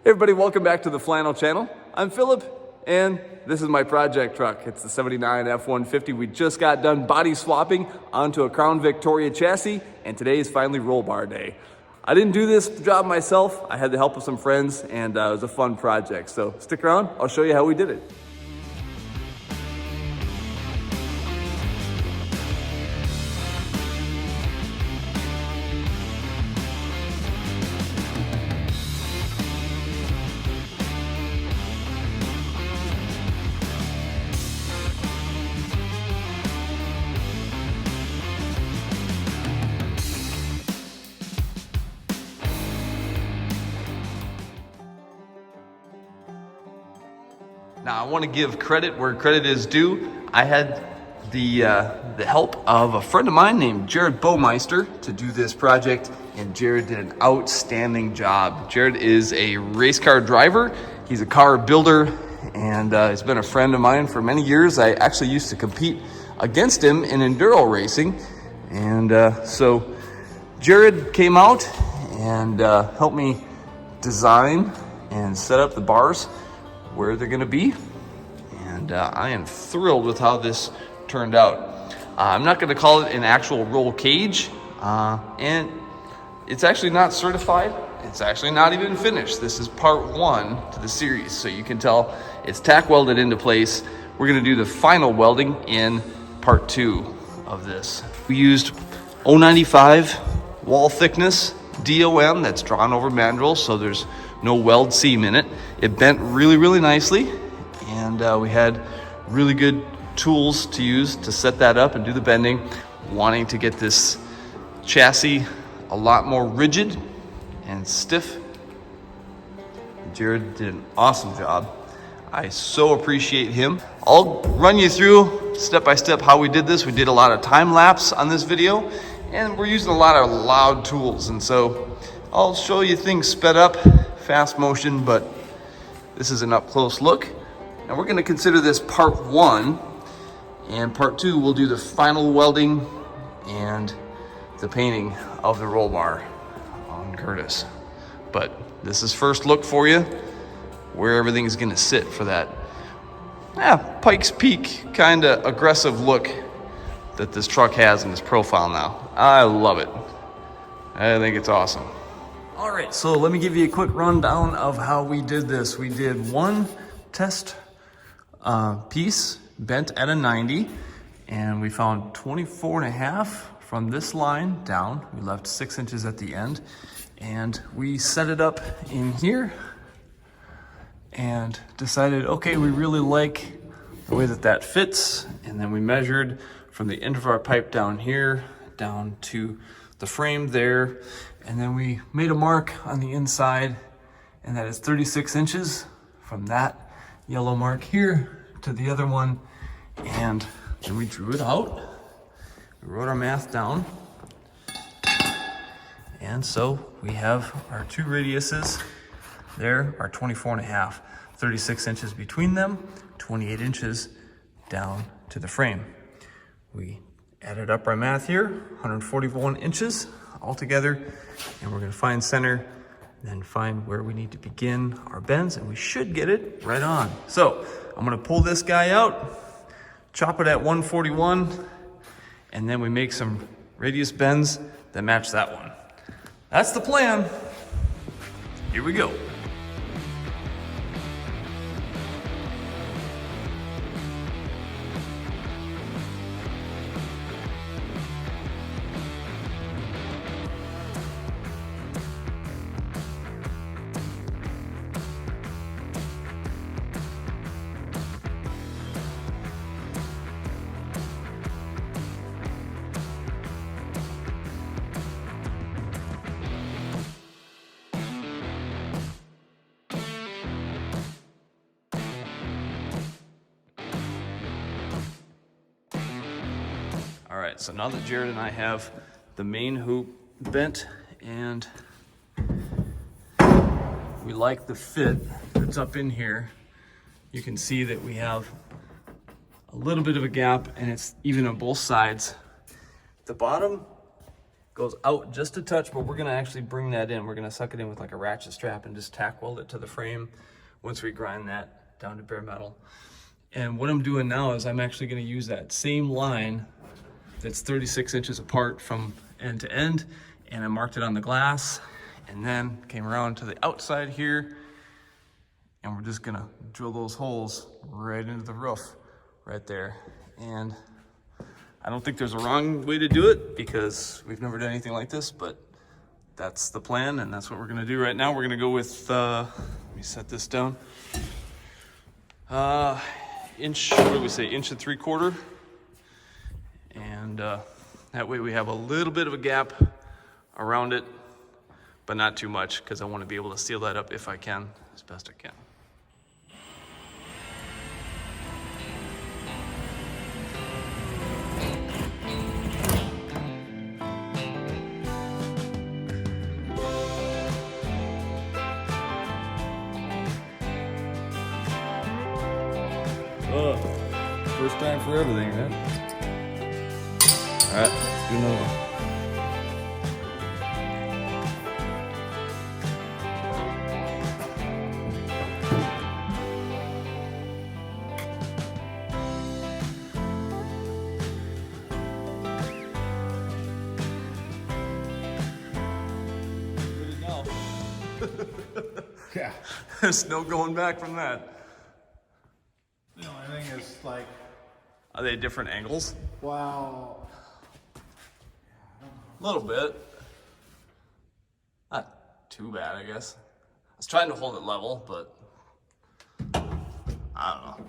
Hey everybody, welcome back to the Flannel Channel. I'm Philip, and this is my project truck. It's the 79 F-150. We just got done body swapping onto a Crown Victoria chassis, and today is finally roll bar day. I didn't do this job myself. I had the help of some friends, and it was a fun project. So stick around, I'll show you how we did it. Now I want to give credit where credit is due. I had the help of a friend of mine named Beaumeister to do this project, and Jared did an outstanding job. Jared is a race car driver. He's a car builder, and he's been a friend of mine for many years. I actually used to compete against him in enduro racing, and so Jared came out and helped me design and set up the bars where they're gonna be, and I am thrilled with how this turned out. I'm not gonna call it an actual roll cage, and it's actually not certified. It's actually not even finished. This is part one to the series, so you can tell it's tack welded into place. We're gonna do the final welding in part two of this. We used 0.95 wall thickness DOM that's drawn over mandrel, so there's no weld seam in it. It bent really, really nicely, and we had really good tools to use to set that up and do the bending, wanting to get this chassis a lot more rigid and stiff. Jared did an awesome job. I so appreciate him. I'll run you through step by step how we did this. We did a lot of time lapse on this video, and we're using a lot of loud tools, and so I'll show you things sped up, fast motion, but this is an up close look. And we're gonna consider this part one, and part two we'll do the final welding and the painting of the roll bar on Curtis. But this is first look for you, where everything's gonna sit for that, Pike's Peak kind of aggressive look that this truck has in this profile now. I love it. I think it's awesome. All right, so let me give you a quick rundown of how we did this. We did one test piece bent at a 90, and we found 24.5 from this line down. We left 6 inches at the end, and we set it up in here and decided, okay, we really like the way that that fits. And then we measured from the end of our pipe down here down to the frame there, and then we made a mark on the inside, and that is 36 inches from that yellow mark here to the other one. And then we drew it out. We wrote our math down. And so we have our two radiuses there are 24.5, 36 inches between them, 28 inches down to the frame. We added up our math here, 141 inches altogether, and we're gonna find center, then find where we need to begin our bends, and we should get it right on. So I'm gonna pull this guy out, chop it at 141, and then we make some radius bends that match that one. That's the plan. Here we go. All right, so now that Jared and I have the main hoop bent and we like the fit that's up in here, you can see that we have a little bit of a gap, and it's even on both sides. The bottom Goes out just a touch, but we're gonna actually bring that in. We're gonna suck it in with like a ratchet strap and just tack weld it to the frame once we grind that down to bare metal. And what I'm doing now is I'm actually gonna use that same line that's 36 inches apart from end to end, and I marked it on the glass, and then came around to the outside here, and we're just gonna drill those holes right into the roof right there. And I don't think there's a wrong way to do it because we've never done anything like this, but that's the plan, and that's what we're gonna do right now. We're gonna go with, let me set this down. Inch, what do we say, 1.75 inches. And that way we have a little bit of a gap around it, but not too much, because I want to be able to seal that up if I can, as best I can. First time for everything, right? All right, let's do another one. Yeah. There's no going back from that. The only thing is, like, Are they different angles? wow. A little bit. Not too bad, I guess. I was trying to hold it level, but I don't know.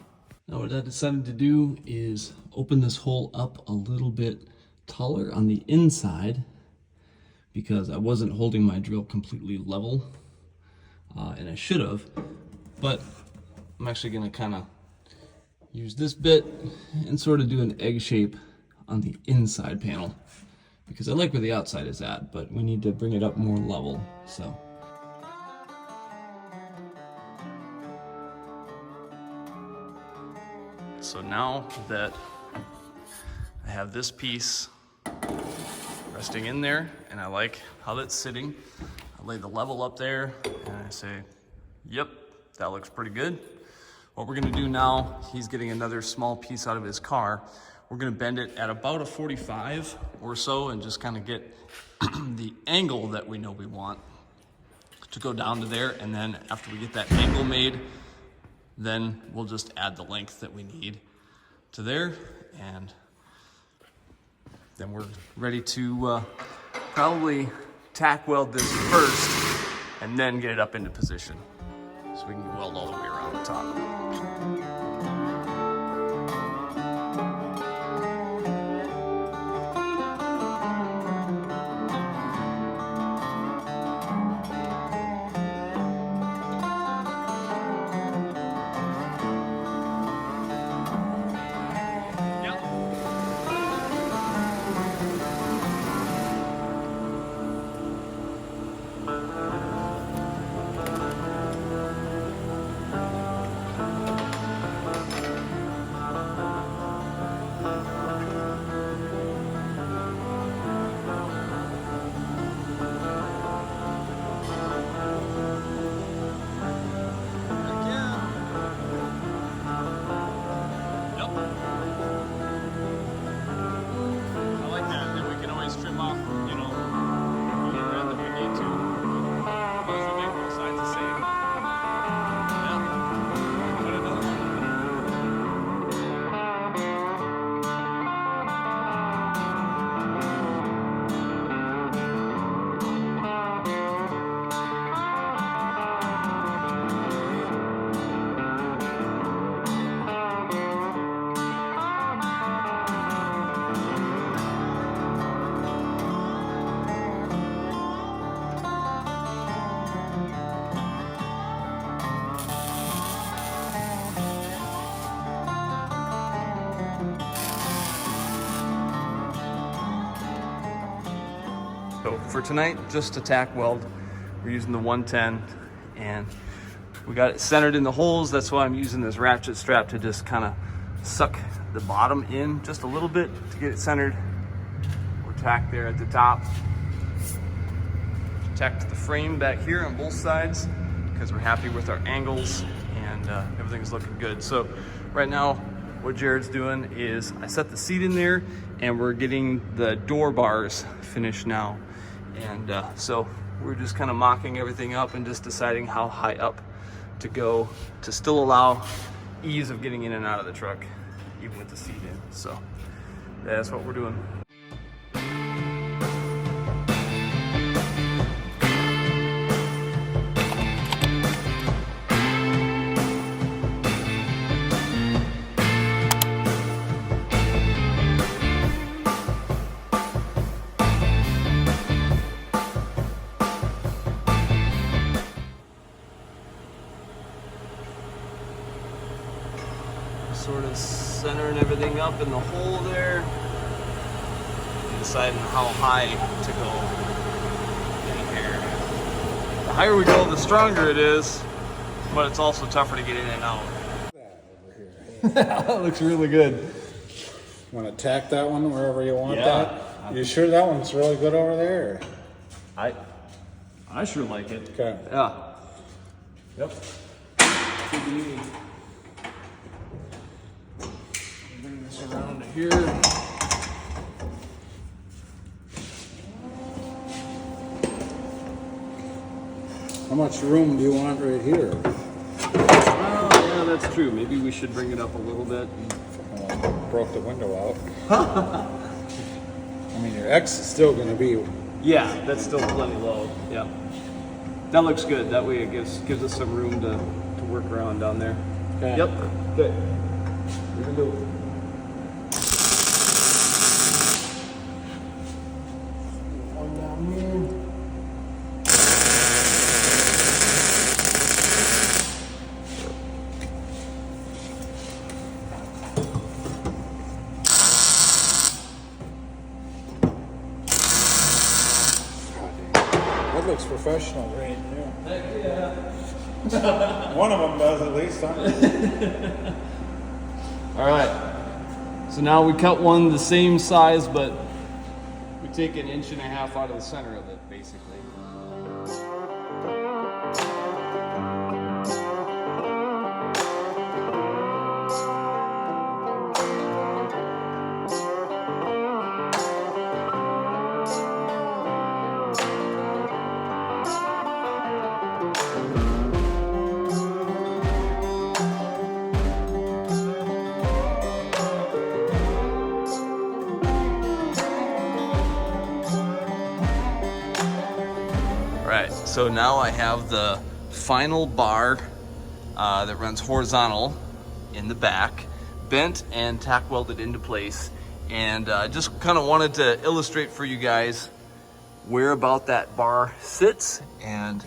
Now what I decided to do is open this hole up a little bit taller on the inside because I wasn't holding my drill completely level, and I should have, but I'm actually gonna kind of use this bit and sort of do an egg shape on the inside panel because I like where the outside is at, but we need to bring it up more level. So now that I have this piece resting in there and I like how that's sitting, I lay the level up there and I say, yep, that looks pretty good. What we're gonna do now, he's getting another small piece out of his car. We're gonna bend it at about a 45 or so and just kind of get the angle that we know we want to go down to there. And then after we get that angle made, then we'll just add the length that we need to there. And then we're ready to probably tack weld this first and then get it up into position so we can weld all the way around the top. So for tonight, just a tack weld, we're using the 110 and we got it centered in the holes. That's why I'm using this ratchet strap to just kind of suck the bottom in just a little bit to get it centered. We're tacked there at the top. protect the frame back here on both sides because we're happy with our angles and everything's looking good. So right now, what Jared's doing is I set the seat in there and we're getting the door bars finished now. And so we're just kind of mocking everything up and just deciding how high up to go to still allow ease of getting in and out of the truck, even with the seat in. So that's what we're doing. Sort of centering everything up in the hole there and deciding how high to go in here. The higher we go, the stronger it is, but it's also tougher to get in and out. That looks really good. Want to tack that one wherever you want Yeah. that? You sure that one's really good over there? I sure like it. Okay. Yeah. Yep. Bring this around to here. How much room do you want right here? Oh, yeah, that's true. Maybe we should bring it up a little bit. Broke the window out. I mean, your X is still going to be. Yeah, that's still plenty low. Yeah. That looks good. That way it gives us some room to work around down there. Okay. Yep. Okay. We can do it. One down here. That looks professional, right? Yeah. Heck yeah. One of them does at least, huh? All right. So now we cut one the same size, but we take 1.5 inches out of the center of it, basically. Right, so now I have the final bar that runs horizontal in the back, bent and tack welded into place. And I just kind of wanted to illustrate for you guys where about that bar sits and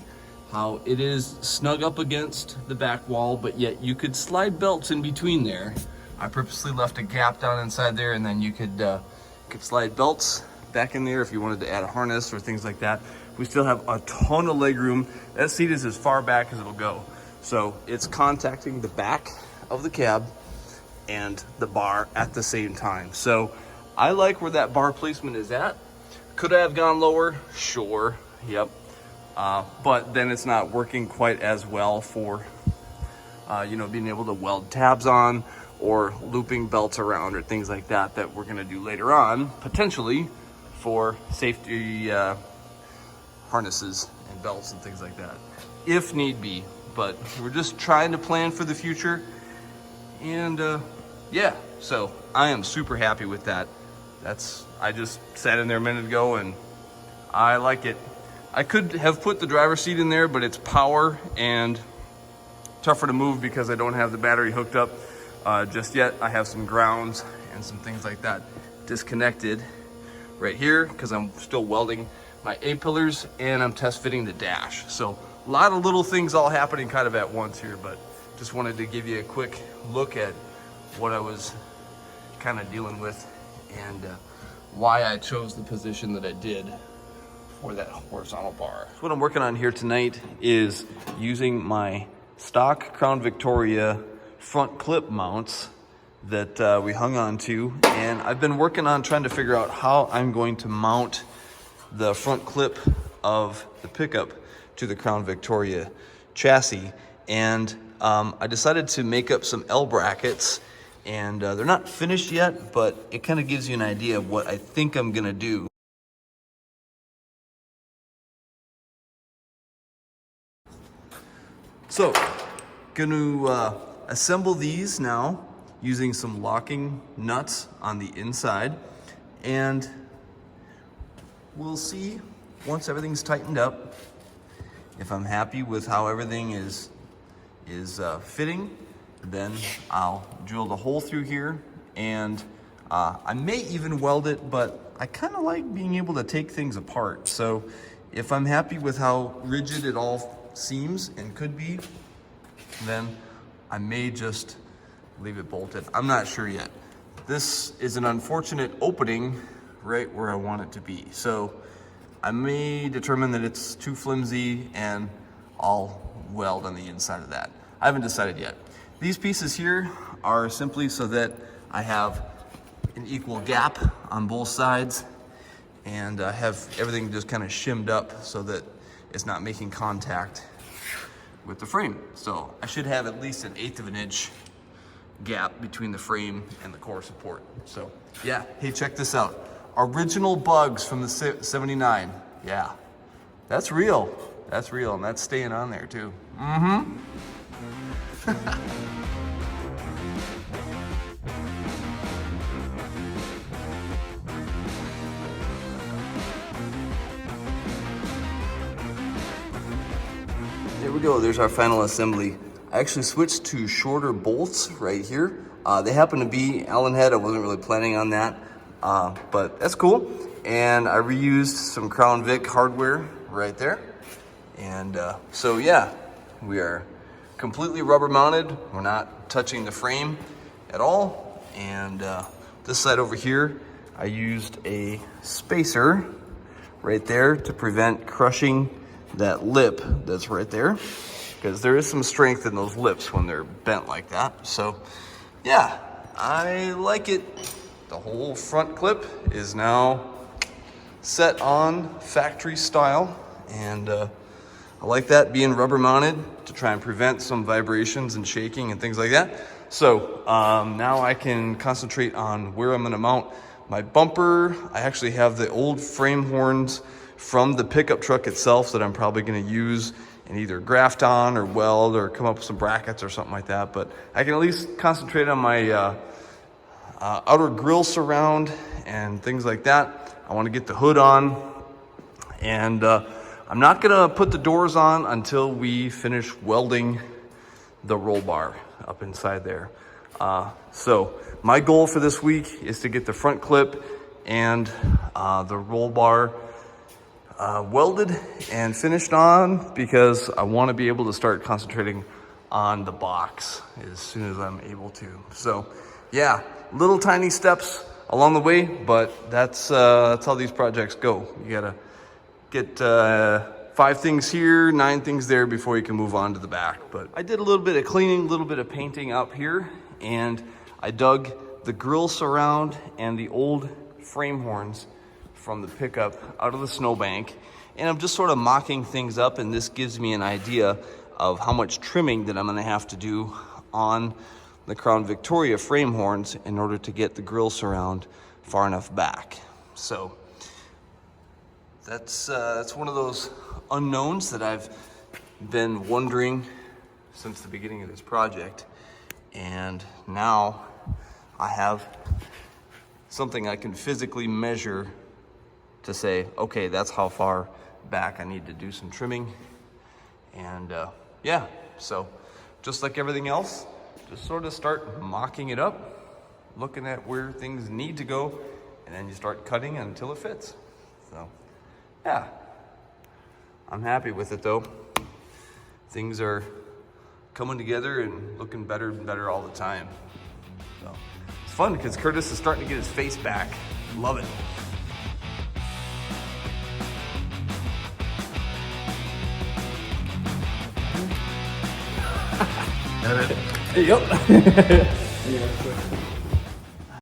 how it is snug up against the back wall, but yet you could slide belts in between there. I purposely left a gap down inside there, and then you could slide belts back in there if you wanted to add a harness or things like that. We still have a ton of leg room. That seat is as far back as it'll go. So it's contacting the back of the cab and the bar at the same time. So I like where that bar placement is at. Could I have gone lower? Sure, yep. But then it's not working quite as well for, being able to weld tabs on or looping belts around or things like that that we're gonna do later on, potentially for safety harnesses and belts and things like that, if need be. But we're just trying to plan for the future. And yeah, so I am super happy with that. I just sat in there a minute ago and I like it. I could have put the driver's seat in there, but it's power and tougher to move because I don't have the battery hooked up just yet. I have some grounds and some things like that disconnected right here because I'm still welding my A-pillars and I'm test fitting the dash. So a lot of little things all happening kind of at once here, but just wanted to give you a quick look at what I was kind of dealing with and why I chose the position that I did for that horizontal bar. So what I'm working on here tonight is using my stock Crown Victoria front clip mounts that we hung on to, and I've been working on trying to figure out how I'm going to mount the front clip of the pickup to the Crown Victoria chassis, and I decided to make up some L brackets, and they're not finished yet, but it kind of gives you an idea of what I think I'm gonna do. So, gonna assemble these now using some locking nuts on the inside, and we'll see once everything's tightened up if I'm happy with how everything is fitting. Then I'll drill the hole through here, and I may even weld it, but I kind of like being able to take things apart. So if I'm happy with how rigid it all seems and could be, then I may just leave it bolted. I'm not sure yet. This is an unfortunate opening right where I want it to be. So I may determine that it's too flimsy and I'll weld on the inside of that. I haven't decided yet. These pieces here are simply so that I have an equal gap on both sides, and have everything just kind of shimmed up so that it's not making contact with the frame. So I should have at least 1/8 of an inch gap between the frame and the core support. So yeah, hey, check this out. Original bugs from the 79. Yeah, that's real. That's real, and that's staying on there too. Mm-hmm. There we go, there's our final assembly. I actually switched to shorter bolts right here. They happen to be Allen head. I wasn't really planning on that, but that's cool. And I reused some Crown Vic hardware right there. And so yeah, we are completely rubber mounted. We're not touching the frame at all. And this side over here, I used a spacer right there to prevent crushing that lip that's right there, because there is some strength in those lips when they're bent like that. So yeah, I like it. The whole front clip is now set on factory style, and I like that being rubber mounted to try and prevent some vibrations and shaking and things like that. So now I can concentrate on where I'm gonna mount my bumper. I actually have the old frame horns from the pickup truck itself that I'm probably gonna use and either graft on or weld or come up with some brackets or something like that. But I can at least concentrate on my outer grille surround and things like that. I wanna get the hood on, and I'm not gonna put the doors on until we finish welding the roll bar up inside there. So my goal for this week is to get the front clip and the roll bar welded and finished on, because I want to be able to start concentrating on the box as soon as I'm able to. So yeah, little tiny steps along the way, but that's how these projects go. You gotta get 5 things here, 9 things there before you can move on to the back. But I did a little bit of cleaning, a little bit of painting up here, and I dug the grille surround and the old frame horns from the pickup out of the snowbank, and I'm just sort of mocking things up, and this gives me an idea of how much trimming that I'm gonna have to do on the Crown Victoria frame horns in order to get the grille surround far enough back. So that's one of those unknowns that I've been wondering since the beginning of this project, and now I have something I can physically measure to say, okay, that's how far back I need to do some trimming. And yeah, so just like everything else, just sort of start mocking it up, looking at where things need to go, and then you start cutting until it fits. So yeah, I'm happy with it though. Things are coming together and looking better and better all the time. So it's fun because Curtis is starting to get his face back. Love it. Yep.